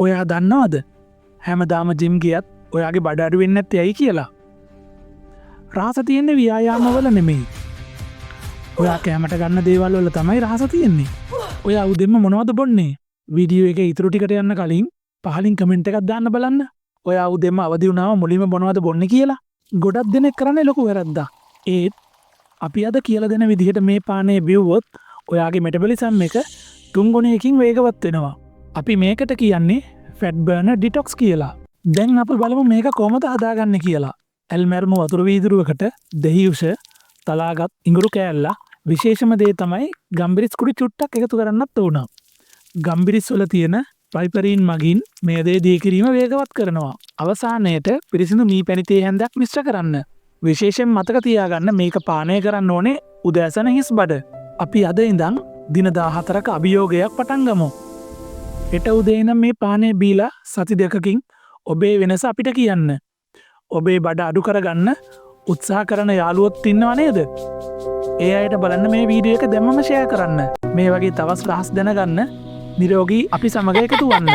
ඔයා දන්නවද හැමදාම ජිම් ගියත් ඔයාගේ බඩ අඩු වෙන්නේ නැත්තේ ඇයි කියලා? රහස තියෙන්නේ ව්‍යායාමවල නෙමෙයි. ඔයා කැමට ගන්න දේවල් වල තමයි රහස තියෙන්නේ. ඔයා උදෙන්ම මොනවද බොන්නේ? වීඩියෝ එකේ ඉතුරු ටිකට යන්න කලින් පහලින් කමෙන්ට් එකක් දාන්න බලන්න. ඔයා උදෙන්ම අවදි වුණාම මුලින්ම මොනවද බොන්නේ කියලා. ගොඩක් දෙනෙක් කරන්නේ ලොකු වැරද්දක්. ඒත් අපි අද කියලා දෙන විදිහට මේ පානය බිව්වොත් ඔයාගේ මෙටබොලිසම් එක 3 ගුණයකින් වේගවත් වෙනවා. අපි මේකට කියන්නේ ෆැට් බර්නර් ඩිටොක්ස් කියලා. දැන් අපි බලමු මේක කොහොමද හදාගන්නේ කියලා. ඇල්මැර්ම වතුර වීදුරුවකට දෙහිඋෂ තලාගත් ඉඟුරු කෑල්ල විශේෂම දේ තමයි ගම්බිරිස් කුඩි චුට්ටක් එකතු කරන්නත් ඕන. ගම්බිරිස් වල තියෙන පයිපරීන් මගින් මේ දේ දී කිරීම වේගවත් කරනවා. අවසානයේට පිරිසිදු මී පැණි තේ හැන්දක් මිශ්‍ර කරන්න. විශේෂයෙන් මතක තියාගන්න මේක පානය කරන්න ඕනේ උදෑසන හිස් බඩ. අපි අද ඉඳන් දින 14ක අභියෝගයක් පටන් ගමු. හෙට උදේ ඉඳන් මේ පානය බීලා සති 2කින් ඔබේ වෙනස අපිට කියන්න. ඔබේ බඩ අඩු කරගන්න උත්සාහ කරන යාළුවොත් ඉන්නව නේද? ඒ අයට බලන්න මේ වීඩියෝ එක දැම්මම ෂෙයා කරන්න. මේ වගේ තවත් රහස් දැනගන්න නිරෝගී අපි සමග එකතු වන්න.